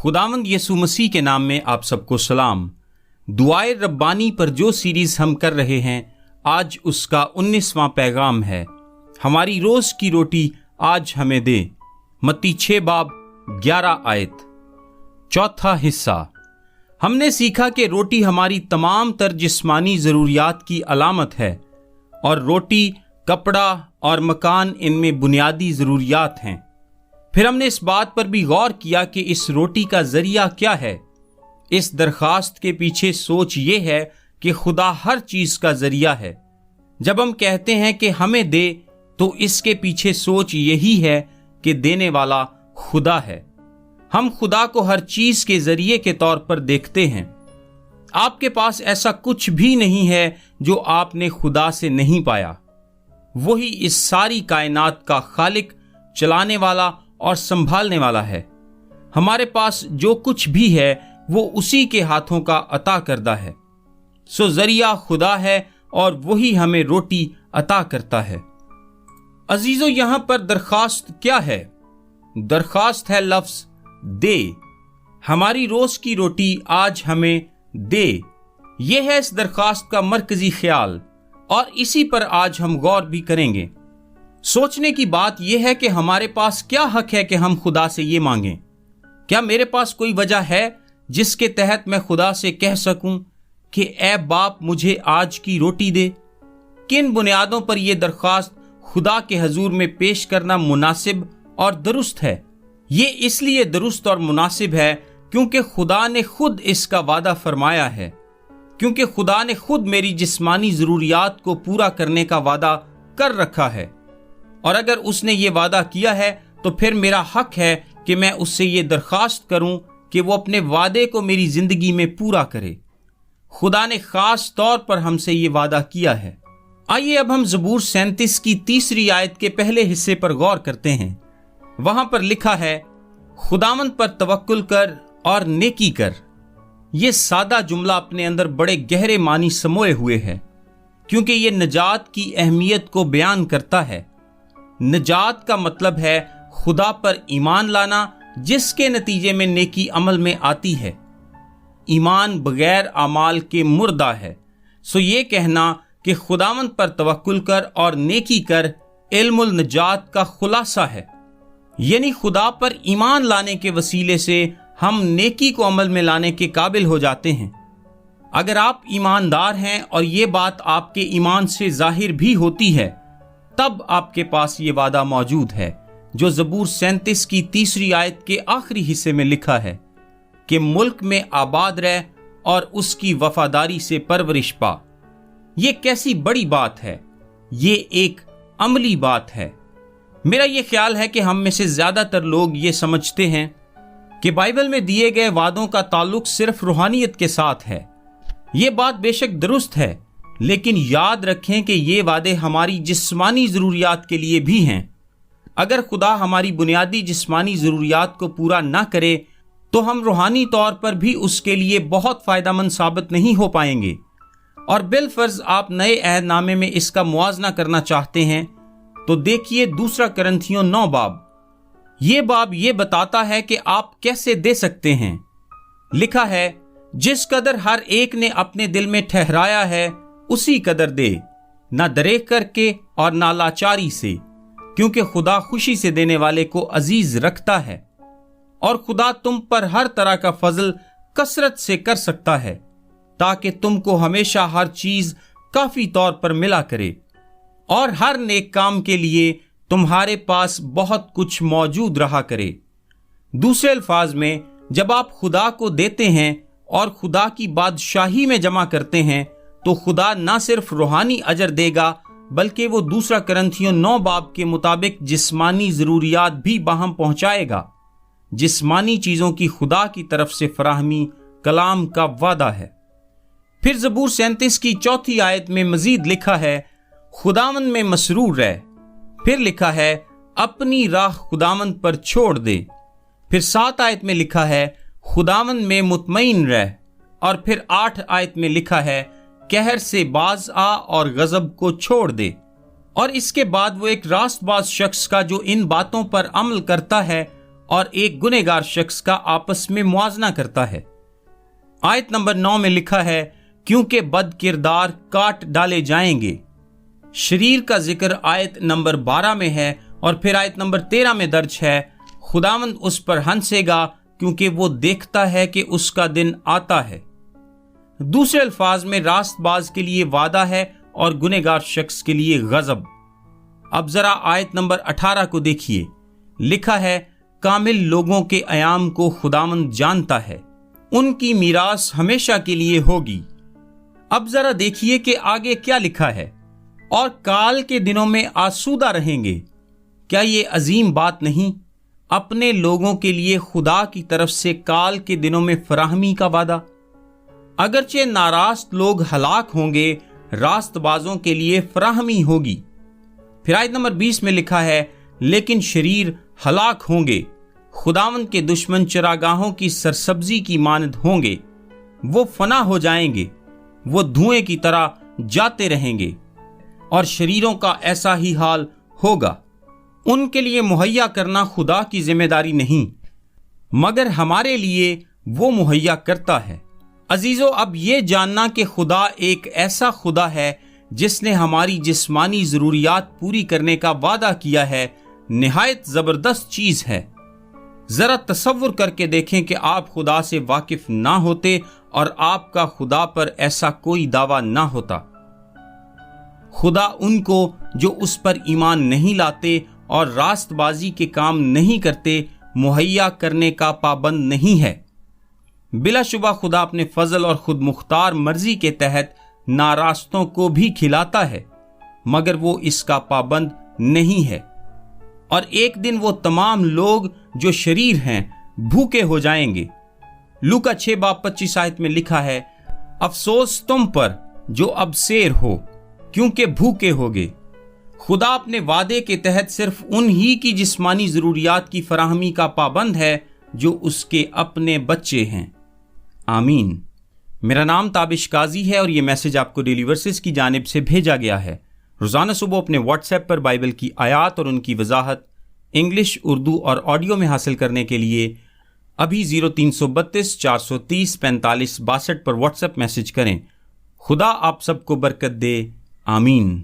खुदावंद यीशु मसीह के नाम में आप सबको सलाम। दुआए रब्बानी पर जो सीरीज हम कर रहे हैं, आज उसका 19वां पैगाम है। हमारी रोज की रोटी आज हमें दे। मत्ती 6 बाब 11 आयत। चौथा हिस्सा। हमने सीखा कि रोटी हमारी तमाम तर जिस्मानी ज़रूरियात की अलामत है और रोटी, कपड़ा और मकान इनमें बुनियादी ज़रूरियात हैं। फिर हमने इस बात पर भी गौर किया कि इस रोटी का ज़रिया क्या है। इस दरख्वास्त के पीछे सोच ये है कि खुदा हर चीज़ का ज़रिया है। जब हम कहते हैं कि हमें दे, तो इसके पीछे सोच यही है कि देने वाला खुदा है। हम खुदा को हर चीज़ के ज़रिए के तौर पर देखते हैं। आपके पास ऐसा कुछ भी नहीं है जो आपने खुदा से नहीं पाया। वही इस सारी कायनात का खालिक, चलाने वाला और संभालने वाला है। हमारे पास जो कुछ भी है वो उसी के हाथों का अता करदा है। सो जरिया खुदा है और वही हमें रोटी अता करता है। अजीजों, यहां पर दरखास्त क्या है? दरखास्त है लफ्ज दे। हमारी रोज की रोटी आज हमें दे। यह है इस दरखास्त का मरकजी ख्याल और इसी पर आज हम गौर भी करेंगे। सोचने की बात यह है कि हमारे पास क्या हक है कि हम खुदा से ये मांगें। क्या मेरे पास कोई वजह है जिसके तहत मैं खुदा से कह सकूं कि ऐ बाप, मुझे आज की रोटी दे? किन बुनियादों पर यह दरख्वास्त खुदा के हजूर में पेश करना मुनासिब और दुरुस्त है? ये इसलिए दुरुस्त और मुनासिब है क्योंकि खुदा ने खुद इसका वादा फरमाया है। क्योंकि खुदा ने खुद मेरी जिस्मानी ज़रूरियात को पूरा करने का वादा कर रखा है, और अगर उसने ये वादा किया है तो फिर मेरा हक है कि मैं उससे ये दरख्वास्त करूं कि वो अपने वादे को मेरी ज़िंदगी में पूरा करे। खुदा ने ख़ास तौर पर हमसे ये वादा किया है। आइए अब हम ज़बूर 37 की 3री आयत के पहले हिस्से पर गौर करते हैं। वहां पर लिखा है, खुदावंद पर तवक्कुल कर और नेकी कर। ये सादा जुमला अपने अंदर बड़े गहरे मानी समोए हुए है, क्योंकि ये नजात की अहमियत को बयान करता है। नजात का मतलब है खुदा पर ईमान लाना, जिसके नतीजे में नेकी अमल में आती है। ईमान बगैर अमाल के मुर्दा है। सो ये कहना कि खुदावंद पर तवक्कुल कर और नेकी कर इल्मुल नजात का खुलासा है। यानी खुदा पर ईमान लाने के वसीले से हम नेकी को अमल में लाने के काबिल हो जाते हैं। अगर आप ईमानदार हैं और ये बात आपके ईमान से जाहिर भी होती है, तब आपके पास ये वादा मौजूद है जो ज़बूर 37 की 3री आयत के आखिरी हिस्से में लिखा है कि मुल्क में आबाद रह और उसकी वफादारी से परवरिश पा। ये कैसी बड़ी बात है! ये एक अमली बात है। मेरा ये ख्याल है कि हम में से ज्यादातर लोग ये समझते हैं कि बाइबल में दिए गए वादों का ताल्लुक सिर्फ रूहानियत के साथ है। ये बात बेशक दुरुस्त है, लेकिन याद रखें कि ये वादे हमारी जिस्मानी ज़रूरियात के लिए भी हैं। अगर खुदा हमारी बुनियादी जिस्मानी ज़रूरियात को पूरा ना करे तो हम रूहानी तौर पर भी उसके लिए बहुत फ़ायदेमंद साबित नहीं हो पाएंगे। और बिलफर्ज आप नए अहदनामे में इसका मुआजना करना चाहते हैं तो देखिए 2 करंथियों 9 बाब। ये बाब ये बताता है कि आप कैसे दे सकते हैं। लिखा है, जिस कदर हर एक ने अपने दिल में ठहराया है उसी कदर दे, ना दरेक करके और ना लाचारी से, क्योंकि खुदा खुशी से देने वाले को अजीज रखता है। और खुदा तुम पर हर तरह का फजल कसरत से कर सकता है, ताकि तुमको हमेशा हर चीज काफी तौर पर मिला करे और हर नेक काम के लिए तुम्हारे पास बहुत कुछ मौजूद रहा करे। दूसरे अल्फाज में, जब आप खुदा को देते हैं और खुदा की बादशाही में जमा करते हैं तो खुदा न सिर्फ रूहानी अजर देगा, बल्कि वो 2 करंथियों 9 बाब के मुताबिक जिस्मानी ज़रूरियात भी बाहम पहुंचाएगा। जिस्मानी चीज़ों की खुदा की तरफ से फराहमी कलाम का वादा है। फिर ज़बूर 37 की 4थी आयत में मजीद लिखा है, खुदावंद में मसरूर रह। फिर लिखा है, अपनी राह खुदावंद पर छोड़ दे। फिर 7 आयत में लिखा है, खुदावंद में मुतमईन रह। और फिर 8 आयत में लिखा है, कहर से बाज आ और गजब को छोड़ दे। और इसके बाद वो एक रास्तबाज शख्स का जो इन बातों पर अमल करता है اور ایک گنہگار شخص کا آپس میں موازنہ کرتا ہے۔ آیت نمبر 9 میں لکھا ہے کیونکہ بد کردار کاٹ ڈالے جائیں گے۔ شریر کا ذکر آیت نمبر 12 میں ہے اور پھر آیت نمبر 13 میں درج ہے خداوند اس پر ہنسے گا کیونکہ وہ دیکھتا ہے کہ اس کا دن آتا ہے۔ دوسرے الفاظ میں راست باز کے لیے وعدہ ہے اور گنہگار شخص کے لیے غضب۔ اب ذرا آیت نمبر 18 کو دیکھیے، لکھا ہے کامل لوگوں کے ایام کو خداوند جانتا ہے، ان کی میراث ہمیشہ کے لیے ہوگی۔ اب ذرا دیکھیے کہ آگے کیا لکھا ہے، اور کال کے دنوں میں آسودہ رہیں گے۔ کیا یہ عظیم بات نہیں؟ اپنے لوگوں کے لیے خدا کی طرف سے کال کے دنوں میں فراہمی کا وعدہ۔ اگرچہ ناراست لوگ ہلاک ہوں گے، راست بازوں کے لیے فراہمی ہوگی۔ پھر آیت نمبر 20 میں لکھا ہے لیکن شریر ہلاک ہوں گے، خداوند کے دشمن چراگاہوں کی سرسبزی کی مانند ہوں گے، وہ فنا ہو جائیں گے، وہ دھوئیں کی طرح جاتے رہیں گے، اور شریروں کا ایسا ہی حال ہوگا۔ ان کے لیے مہیا کرنا خدا کی ذمہ داری نہیں، مگر ہمارے لیے وہ مہیا کرتا ہے۔ عزیزو، اب یہ جاننا کہ خدا ایک ایسا خدا ہے جس نے ہماری جسمانی ضروریات پوری کرنے کا وعدہ کیا ہے، نہایت زبردست چیز ہے۔ ذرا تصور کر کے دیکھیں کہ آپ خدا سے واقف نہ ہوتے اور آپ کا خدا پر ایسا کوئی دعویٰ نہ ہوتا۔ خدا ان کو جو اس پر ایمان نہیں لاتے اور راست بازی کے کام نہیں کرتے مہیا کرنے کا پابند نہیں ہے۔ بلا شبہ خدا اپنے فضل اور خود مختار مرضی کے تحت ناراستوں کو بھی کھلاتا ہے، مگر وہ اس کا پابند نہیں ہے۔ اور ایک دن وہ تمام لوگ جو شریر ہیں بھوکے ہو جائیں گے۔ لوکا 6:25 آیت میں لکھا ہے افسوس تم پر جو اب سیر ہو کیونکہ بھوکے ہوگے۔ خدا اپنے وعدے کے تحت صرف انہی کی جسمانی ضروریات کی فراہمی کا پابند ہے جو اس کے اپنے بچے ہیں۔ آمین۔ میرا نام تابش قاضی ہے اور یہ میسج آپ کو ڈیلی ورسز کی جانب سے بھیجا گیا ہے۔ روزانہ صبح اپنے واٹس ایپ پر بائبل کی آیات اور ان کی وضاحت انگلش، اردو اور آڈیو میں حاصل کرنے کے لیے ابھی 0332 430 45 62 پر واٹس ایپ میسج کریں۔ خدا آپ سب کو برکت دے۔ آمین۔